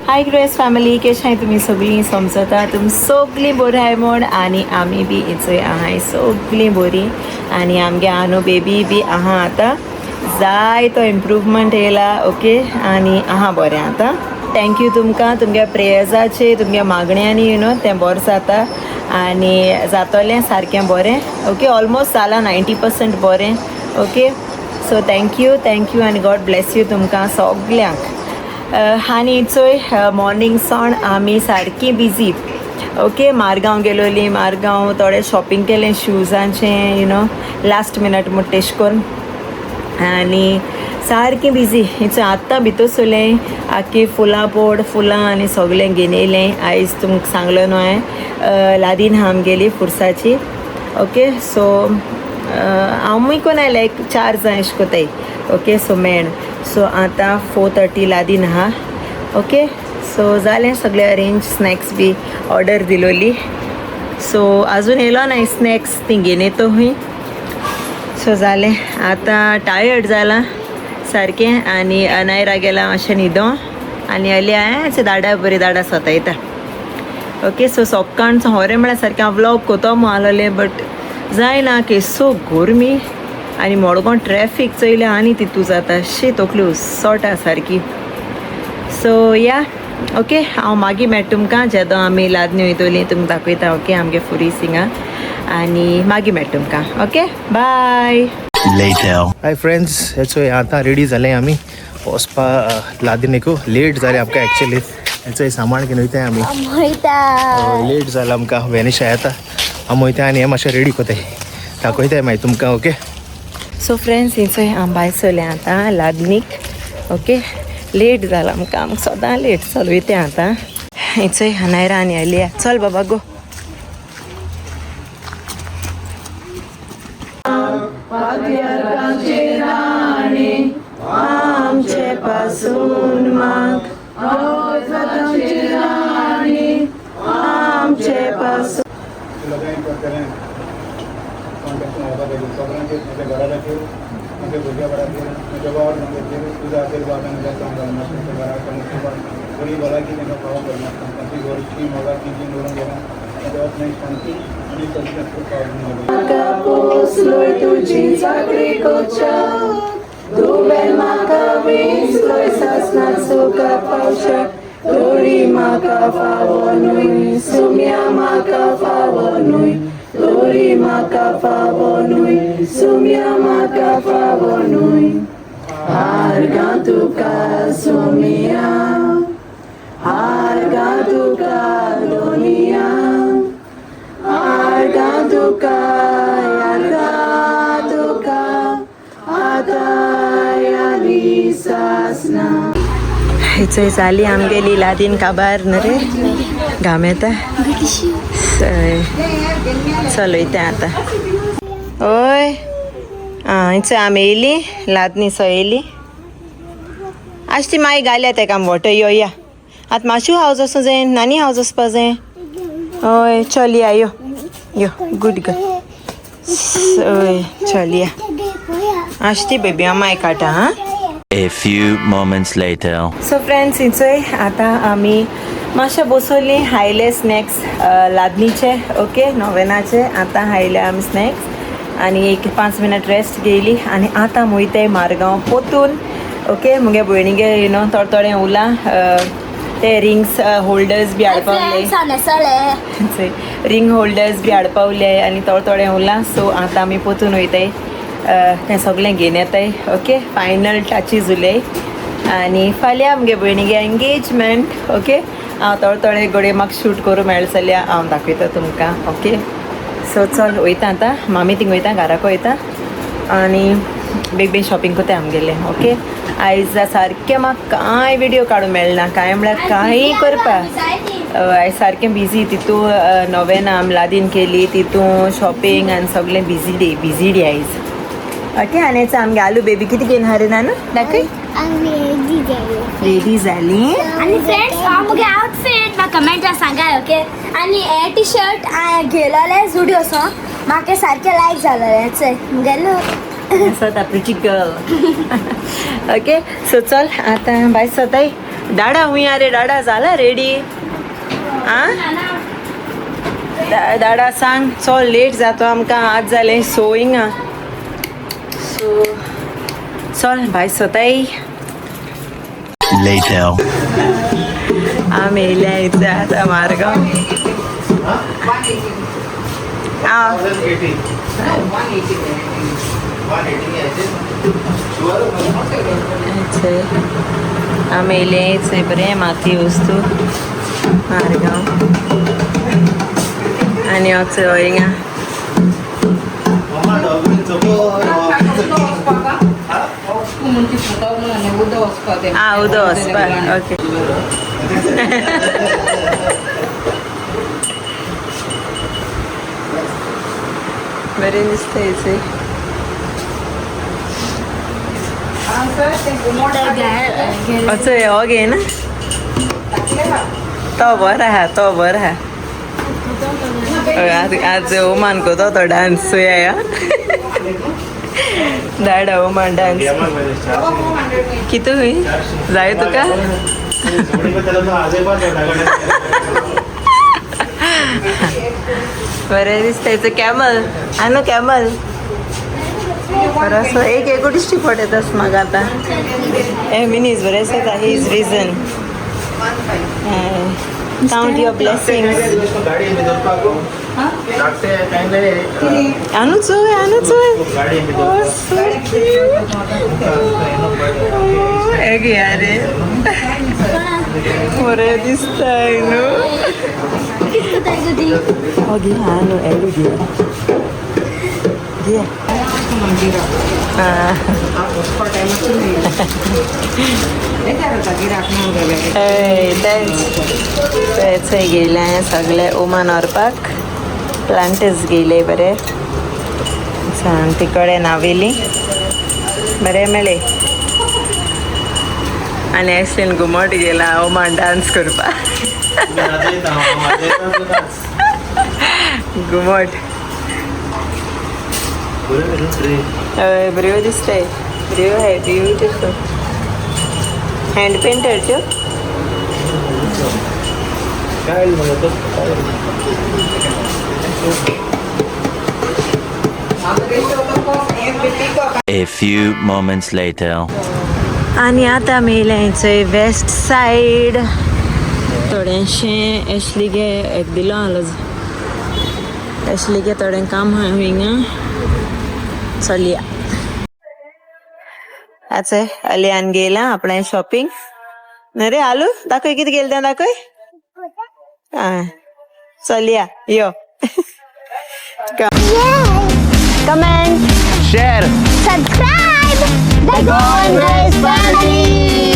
हाय grace family, कशें आहाय तुमी सगळीं? समजता तुमी सगळीं बरीं आहाय म्हूण आनी आमी बी इचय आहाय सगळीं बरीं. आनी आमगे आनू बेबी बी आहा आतां जाय तो इम्प्रूवमेंट येयला. ओके, आनी आहा बरें आतां. थँक्यू तुमकां तुमगे प्रेयर्साचे तुमगे मागण्यांनी तें बरें जाता आनी जातोलें सारकें बरें. ओके, ऑलमोस्ट जालां 90% बरें. ओके, सो थँक्यू आनी गॉड ब्लेस यू तुमकां सगल्यांक. आनी चोय मॉर्निंग सावन आमी सारकी बिजी. ओके, मारगांव गेलोली, मारगांव थोडें शॉपिंग केलें शूजांचें लास्ट मिनट म्हूण तेश कोन्न. आनी सारकें बिजी हिचो आत्तां भितर सोलें आख्खी फुलां आनी सगळें घेवन येयलें. आयज तुमकां सांगलो न्हू हांवें लादीन आहा आमगेली फुर्साची. ओके, सो हांवूय कोन्न लायक 4 जाण एशें कोताय. ओके, सो मेण सो आतां 4:30 लादीन आहा. ओके, सो जालें सगळें अरेंज. स्नॅक्स बी ऑर्डर दिलोली, सो आजून येयलो नाय स्नॅक्स, ती घेवन येतो हूंय. सो जालें आतां टायर्ड जालां सारकें आनी अनायरा गेलां मातशें न्हिदो आनी आल्या हांवें दाडा बरी दाडा सोतायता. ओके, सो सकाळचो होरें म्हळ्यार सारकें हांव व्लॉग कोतो म्हूण आहलोलें बट जायना केसो गोरमी आनी मडगांव ट्रॅफीक चोयलें आनी तितू जाता शी तकली उसोटा सारकी. सो या ओके, हांव मागीर मेळटा तुमकां जेदो आमी लादनी वयतलीं तुमकां दाखयता. ओके, आमगे फुरी सिंगा आनी मागीर मेळटा तुमकां. Okay, bye. हाय फ्रेंड्स, हेचो आतां रेडी जालें आमी वचपा लादीनेकू. लेट जालें आमकां एक्चुली. हेचो सामान घेवन वयताय आमी. लेट जालां आमकां वेनिशा येता. आमी वयताय आनी हें मातशें रेडी कोताय दाखयताय मागीर तुमकां. ओके, सो फ्रेंड्स हिचोय हांव भायर सोलें आतां लादनीक. ओके, लेट जालां आमकां सोदां लेट चल वयता आतां. हिचोय नायरा आनी आलिया. चल बाबा गो. आमचे पासून माग आमचे पासून तुझी चाकरी कोच्या तुवें म्हाका विसलोय सासणाचो पावशा. तोरी म्हाका फावो न्हूय, सुम्या म्हाका फावो न्हूय. तोरी म्हाका फावो न्हूय, सुम्या म्हाका फावो न्हूय. आर्गा तुका सुम्या, आर्गा तुका दोनिया, आर्गा तुका आर्गा तुका आतां सासना. हिचोय जाली आमगेली लादीन काबार न्हू रे, घाम येता. चल वयता आतां. ओय हिचोय आमी येयली लादनी सो येयली. आज ती माई घाल्या तेका आमी वोटो यो या. आतां माशू हावज वचूं जाय, नानी हावज वचपा जाय. ओय चल या, यो यो गुड गर्ल. ओय चल या. आशती बेबी माय काटा. हा A few moments later. So friends हिचोय आतां आमी मातशें बसोली हायले स्नॅक्स लादनीचे. ओके, नोवेनाचे आतां हायले आमी स्नॅक्स आनी एक 5 मिनट रेस्ट घेयली आनी आतां वयताय मारगांव पोतून. ओके, मुगे भयणीगे थोडें उरलां ते रिंग्स होल्डर्स बी हाडपावले. रिंग होल्डर्स बी हाडपावले आनी थोडें उरलां. सो आतां आमी पोतून वयताय तें सगळें घेवन येताय. ओके, फायनल टचीज उलय आनी फाल्यां आमगे भयणीगे एंगेजमेंट. ओके, हांव थोडें घडये म्हाका शूट करूं मेळ जाल्यार हांव दाखयता तुमकां. ओके, सो चल वयता आतां. मामी थिंग वयता, घराको वयता आनी बेग शॉपिंग कोताय आमगेलें. ओके, आयज सारकें म्हाका कांय विडियो काडूं मेळना, कांय म्हळ्यार कांय करपा. आयज सारकें बिजी. तितू नोवेना आमी लादीन केली, तितू शॉपिंग आनी सगळें बिजी डे आयज. ओके, आनी आमगे आलू बेबी कितें घेवन हा रे नानू दाखय. रेडी जाली आणि फ्रेंड्स मुगे आउटफिट म्हाका कमेंटार सांगाय. ओके, आनी हे टी शर्ट हांवें घेयलोले जुडियोसो, म्हाका सारकें लायक जालोलें. चल मुगेलो so the pretty girl. Okay, so चल आतां भायर सताय दाडा हुई अरे दाडा झाला रेडी आ दाडा सांग चल लेट जातो आमकां आज जालें सोईंगा सो चल भाई स्वताय Later. आमी येयल्या इथं आता मार्गांव आमी येयले थंय बरें माती वस्तू मार्गांव आनी हो चोय हिंगा उदक वचपाक ओके बरें दिसता थंय चोय हो घे ना तो बरो आहा तो बरो आहा आज ओमान कोतो तो डान्स चोया दाडा ओमान डान्स कितू हुई जाय तुका बरें दिसता इथं कॅमल आनो कॅमल बरोसो एक एकोणीस फट येतास म्हाका आतां ए मिनीज बरें आसा ही is reason count your blessings आनू चोय एक यारे बरें दिसता न्हू घे आनू एलू घे थंय गेले सगळे ओमान व्हरपाक प्लांटस गेले बरे तिकडे नावेली बरे मेळे आनी एक्शन घुमट गेला ओमान डान्स करपाक घुमट बऱ्यो दिसताय बऱ्यो हाय ब्युटिफूल हँड पेंटर त्यो A few moments later. आनी आतां मेयलें वेस्ट सायड थोडेंशें एशलीगे एक दिलो आलो एशलीगे थोडें काम आहा हिंगा चलया आचे अलियान गेला आपणें शॉपिंग न्ही रे आलू दाखय कितें गेलें तें दाखय आं चलया यो comment share subscribe the Golden Race family.